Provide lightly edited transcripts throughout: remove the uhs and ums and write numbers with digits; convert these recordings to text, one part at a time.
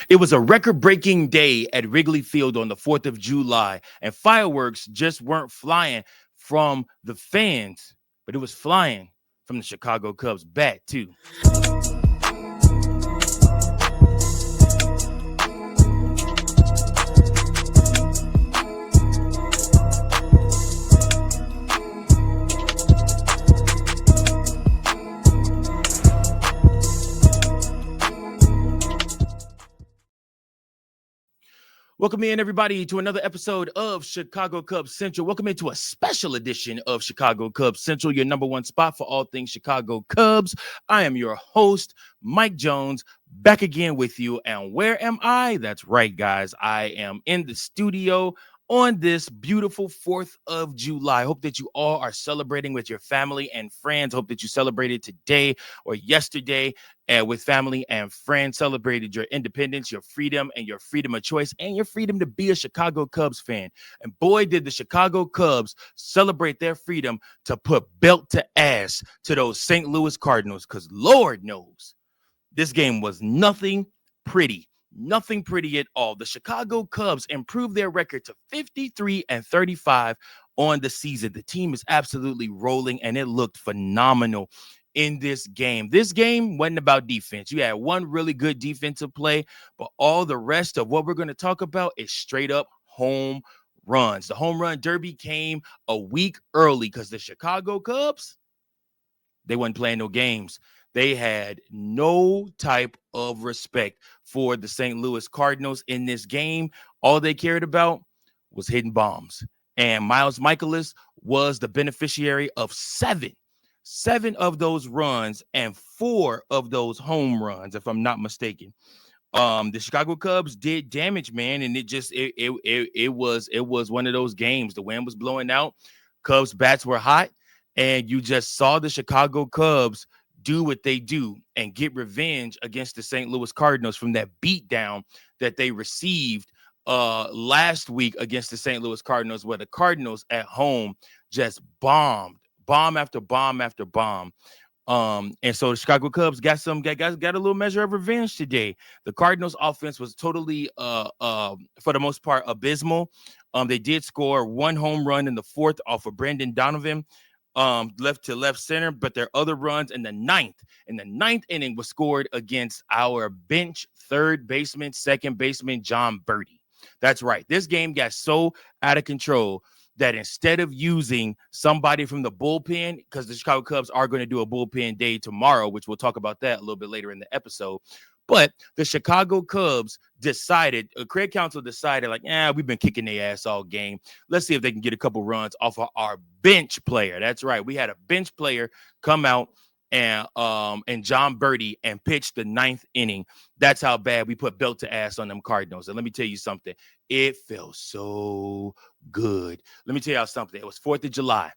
It was a record-breaking day at Wrigley Field on the 4th of July, and fireworks just weren't flying from the fans, but it was flying from the Chicago Cubs bat, too. Welcome in, everybody, to another episode of Chicago Cubs Central. Welcome into a special edition of Chicago Cubs Central, your number one spot for all things Chicago Cubs. I am your host, Mike Jones, back again with you. And where am I? That's right, guys. I am in the studio on this beautiful 4th of July. I hope that you all are celebrating with your family and friends. I hope that you celebrated today or yesterday with family and friends, celebrated your independence, your freedom, and your freedom of choice, and your freedom to be a Chicago Cubs fan. And boy, did the Chicago Cubs celebrate their freedom to put belt to ass to those St. Louis Cardinals, because Lord knows this game was nothing pretty. Nothing pretty at all. The Chicago Cubs improved their record to 53-35 on the season. The team is absolutely rolling, and it looked phenomenal in this game. This game wasn't about defense. You had one really good defensive play, but all the rest of what we're going to talk about is straight up home runs. The home run derby came a week early because the Chicago Cubs, they wasn't playing no games. They had no type of respect for the St. Louis Cardinals in this game. All they cared about was hitting bombs. And Miles Michaelis was the beneficiary of seven of those runs and 4 of those home runs, if I'm not mistaken. The Chicago Cubs did damage, man, and it was one of those games. The wind was blowing out, Cubs bats were hot, and you just saw the Chicago Cubs do what they do and get revenge against the St. Louis Cardinals from that beatdown that they received last week against the St. Louis Cardinals, where the Cardinals at home just bomb after bomb after bomb. And so the Chicago Cubs got a little measure of revenge today. The Cardinals offense was totally for the most part abysmal. They did score 1 home run in the 4th off of Brandon Donovan, left to left center, but their other runs in the ninth inning was scored against our bench third baseman, second baseman, John Birdie. That's right. This game got so out of control that instead of using somebody from the bullpen, because the Chicago Cubs are going to do a bullpen day tomorrow, which we'll talk about that a little bit later in the episode. But the Chicago Cubs decided, Craig Counsell decided, like, we've been kicking their ass all game. Let's see if they can get a couple runs off of our bench player. That's right. We had a bench player come out and John Birdie and pitch the 9th inning. That's how bad we put belt to ass on them Cardinals. And let me tell you something. It felt so good. Let me tell y'all something. It was 4th of July.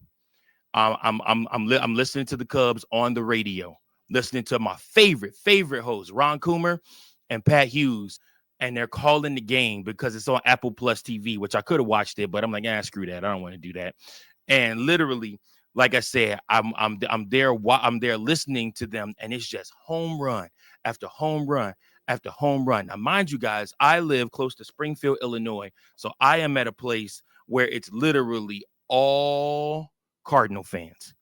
I'm listening to the Cubs on the radio, listening to my favorite hosts, Ron Coomer and Pat Hughes, and they're calling the game because it's on Apple Plus TV, which I could have watched it, but I'm like, screw that. I don't want to do that. And literally, like I said, I'm there listening to them, and it's just home run after home run after home run. Now, mind you guys, I live close to Springfield, Illinois, so I am at a place where it's literally all Cardinal fans.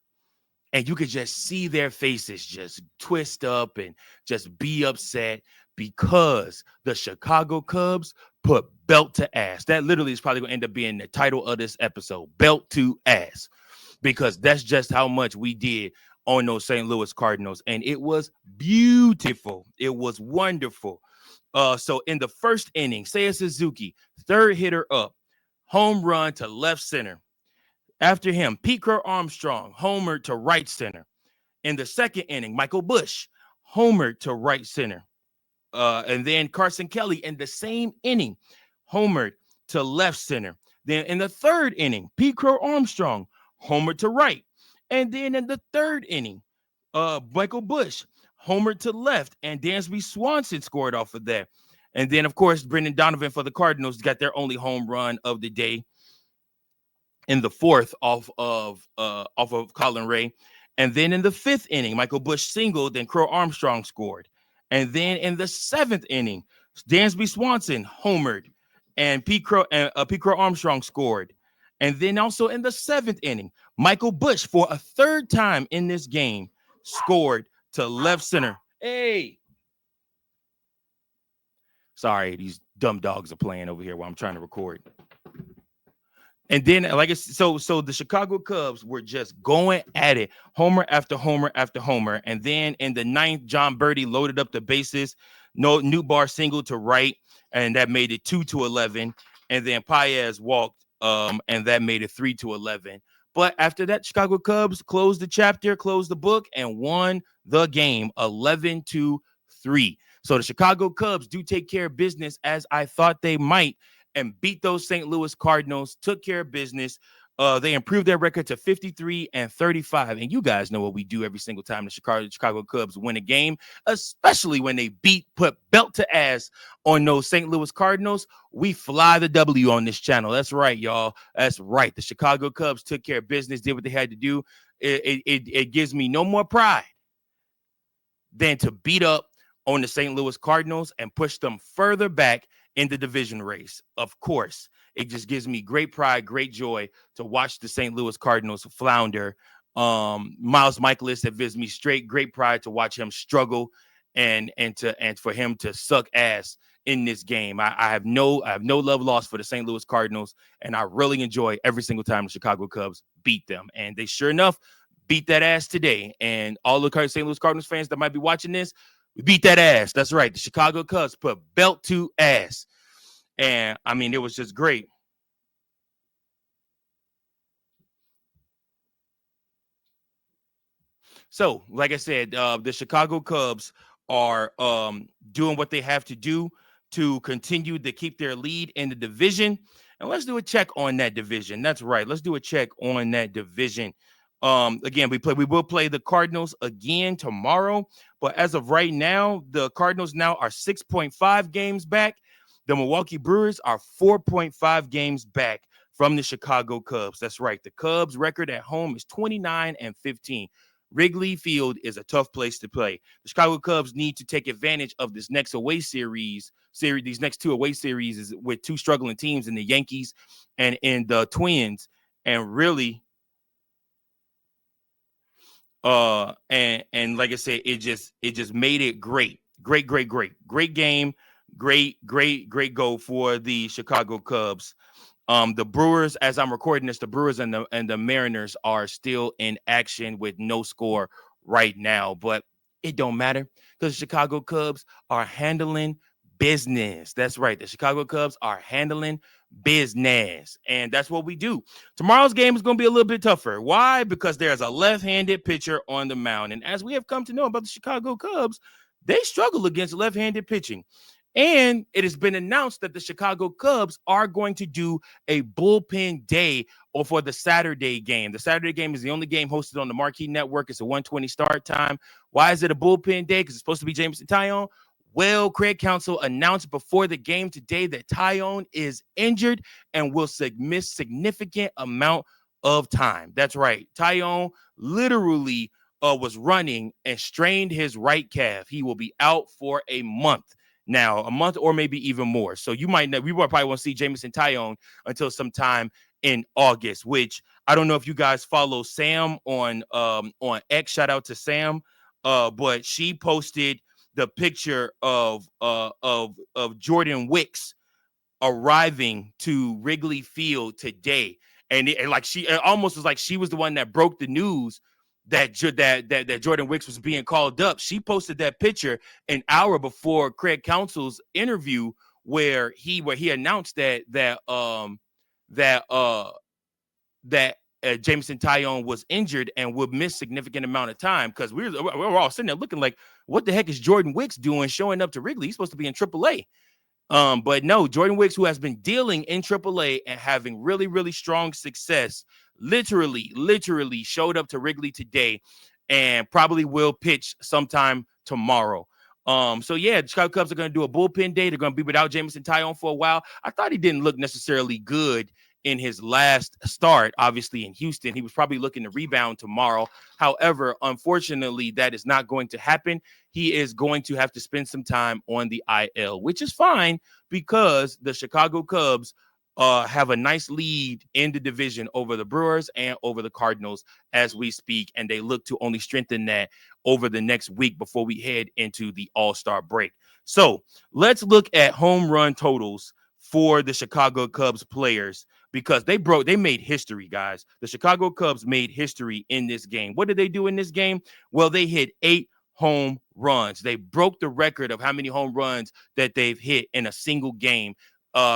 And you could just see their faces just twist up and just be upset because the Chicago Cubs put belt to ass. That literally is probably going to end up being the title of this episode, belt to ass, because that's just how much we did on those St. Louis Cardinals. And it was beautiful. It was wonderful. So in the first inning, Seiya Suzuki, third hitter up, home run to left center. After him, Pete Crow Armstrong, homer to right center. In the second inning, Michael Busch, homer to right center. And then Carson Kelly in the same inning, homered to left center. Then in the third inning, Pete Crow Armstrong, homer to right. And then in the third inning, Michael Busch, homer to left. And Dansby Swanson scored off of that. And then, of course, Brendan Donovan for the Cardinals got their only home run of the day in the 4th off of Colin Ray. And then in the 5th inning, Michael Busch singled, then Crow Armstrong scored. And then in the 7th inning, Dansby Swanson homered, and Pete Crow Armstrong scored. And then also in the 7th inning, Michael Bush, for a 3rd time in this game, scored to left center. Hey, sorry, these dumb dogs are playing over here while I'm trying to record. And then, like it's so the Chicago Cubs were just going at it, homer after homer after homer. And then in the 9th, John Birdie loaded up the bases. No new bar single to right, and that made it 2-11. And then Paez walked, and that made it 3-11. But after that, Chicago Cubs closed the chapter, closed the book, and won the game 11-3. So the Chicago Cubs do take care of business as I thought they might, and beat those St. Louis Cardinals, took care of business. They improved their record to 53-35. And you guys know what we do every single time the Chicago Cubs win a game, especially when they put belt to ass on those St. Louis Cardinals. We fly the W on this channel. That's right, y'all. That's right. The Chicago Cubs took care of business, did what they had to do. It gives me no more pride than to beat up on the St. Louis Cardinals and push them further back in the division race. Of course, it just gives me great pride, great joy to watch the St. Louis Cardinals flounder. Miles Michaelis, that gives me great pride to watch him struggle and for him to suck ass in this game. I have no love lost for the St. Louis Cardinals, and I really enjoy every single time the Chicago Cubs beat them. And they sure enough beat that ass today. And all the St. Louis Cardinals fans that might be watching this, we beat that ass. That's right. The Chicago Cubs put belt to ass. And, I mean, it was just great. So, like I said, the Chicago Cubs are doing what they have to do to continue to keep their lead in the division. And let's do a check on that division. That's right. Let's do a check on that division. Again, we will play the Cardinals again tomorrow. But as of right now, the Cardinals now are 6.5 games back. The Milwaukee Brewers are 4.5 games back from the Chicago Cubs. That's right. The Cubs record at home is 29-15. Wrigley Field is a tough place to play. The Chicago Cubs need to take advantage of this next away series. These next 2 away series is with 2 struggling teams in the Yankees and in the Twins, and really, and like I said, it just made it great game, great goal for the Chicago Cubs. The Brewers, as I'm recording this, the Brewers and the Mariners are still in action with no score right now, but it don't matter because the Chicago Cubs are handling business. That's right. The Chicago Cubs are handling business, and that's what we do. Tomorrow's game is going to be a little bit tougher. Why? Because there's a left-handed pitcher on the mound, and as we have come to know about the Chicago Cubs, they struggle against left-handed pitching. And it has been announced that the Chicago Cubs are going to do a bullpen day or for the Saturday game. The Saturday game is the only game hosted on the Marquee Network. It's a 1:20 start time. Why is it a bullpen day? Because it's supposed to be Jameson Taillon. Well, Craig Counsell announced before the game today that Taillon is injured and will miss significant amount of time. That's right. Taillon literally was running and strained his right calf. He will be out for a month. Now, a month or maybe even more. So you might know, we probably won't see Jameson Taillon until sometime in August, which I don't know if you guys follow Sam on X. Shout out to Sam. But she posted the picture of Jordan Wicks arriving to Wrigley Field today. And it almost was like she was the one that broke the news that Jordan Wicks was being called up. She posted that picture an hour before Craig Counsell's interview, where he announced that Jameson Taillon was injured and would miss significant amount of time, because we were all sitting there looking like, what the heck is Jordan Wicks doing showing up to Wrigley? He's supposed to be in AAA. But no, Jordan Wicks, who has been dealing in AAA and having really, really strong success, literally showed up to Wrigley today and probably will pitch sometime tomorrow. So yeah, the Chicago Cubs are going to do a bullpen day. They're going to be without Jameson Taillon for a while. I thought he didn't look necessarily good in his last start, obviously in Houston. He was probably looking to rebound tomorrow. However, unfortunately, that is not going to happen. He is going to have to spend some time on the IL, which is fine because the Chicago Cubs have a nice lead in the division over the Brewers and over the Cardinals as we speak, and they look to only strengthen that over the next week before we head into the All-Star break. So let's look at home run totals for the Chicago Cubs players because they made history, guys. The Chicago Cubs made history in this game. What did they do in this game? Well, they hit 8 home runs. They broke the record of how many home runs that they've hit in a single game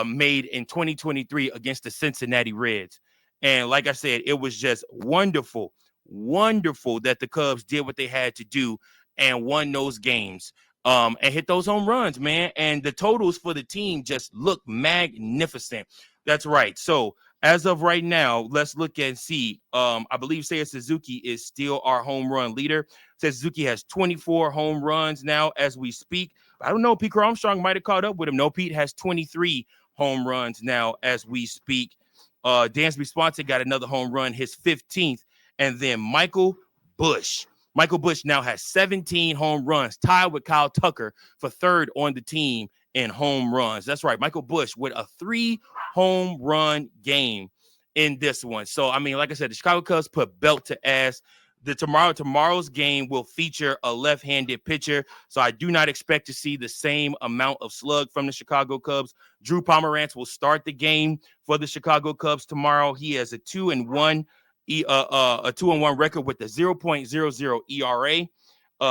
made in 2023 against the Cincinnati Reds. And like I said, it was just wonderful that the Cubs did what they had to do and won those games and hit those home runs, man. And the totals for the team just look magnificent. That's right. So as of right now, let's look and see. I believe Seiya Suzuki is still our home run leader. Seiya Suzuki has 24 home runs now as we speak. I don't know. Pete Armstrong might have caught up with him. No, Pete has 23 home runs now as we speak. Dansby Swanson got another home run, his 15th. And then Michael Busch. Michael Busch now has 17 home runs, tied with Kyle Tucker for third on the team in home runs. That's right. Michael Busch with a 3 home run game in this one. So, I mean, like I said, the Chicago Cubs put belt to ass. Tomorrow's game will feature a left-handed pitcher, so I do not expect to see the same amount of slug from the Chicago Cubs. Drew Pomeranz will start the game for the Chicago Cubs tomorrow. He has a 2-1 record with a 0.00 ERA.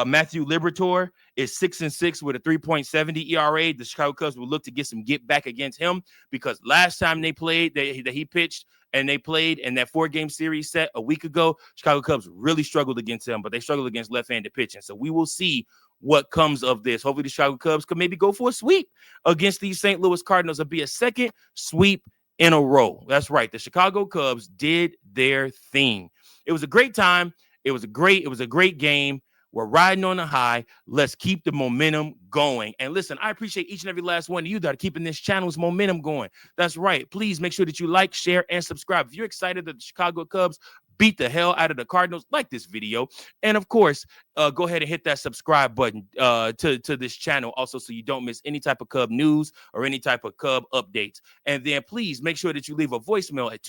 Matthew Liberatore is 6-6 with a 3.70 ERA. The Chicago Cubs will look to get some get back against him because last time they played, he pitched and they played in that 4-game series set a week ago, Chicago Cubs really struggled against him, but they struggled against left-handed pitching. So we will see what comes of this. Hopefully the Chicago Cubs could maybe go for a sweep against these St. Louis Cardinals. It'll be a second sweep in a row. That's right. The Chicago Cubs did their thing. It was a great time. It was a great game. We're riding on a high. Let's keep the momentum going. And listen, I appreciate each and every last one of you that are keeping this channel's momentum going. That's right. Please make sure that you like, share, and subscribe. If you're excited that the Chicago Cubs beat the hell out of the Cardinals, like this video. And of course, go ahead and hit that subscribe button to this channel also so you don't miss any type of Cub news or any type of Cub updates. And then please make sure that you leave a voicemail at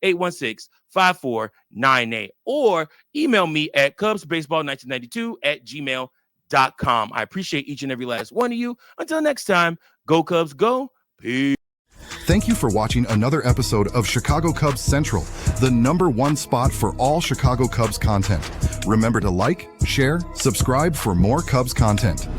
217-816-5498 or email me at cubsbaseball1992@gmail.com. I appreciate each and every last one of you. Until next time, go Cubs, go. Peace. Thank you for watching another episode of Chicago Cubs Central, the #1 spot for all Chicago Cubs content. Remember to like, share, subscribe for more Cubs content.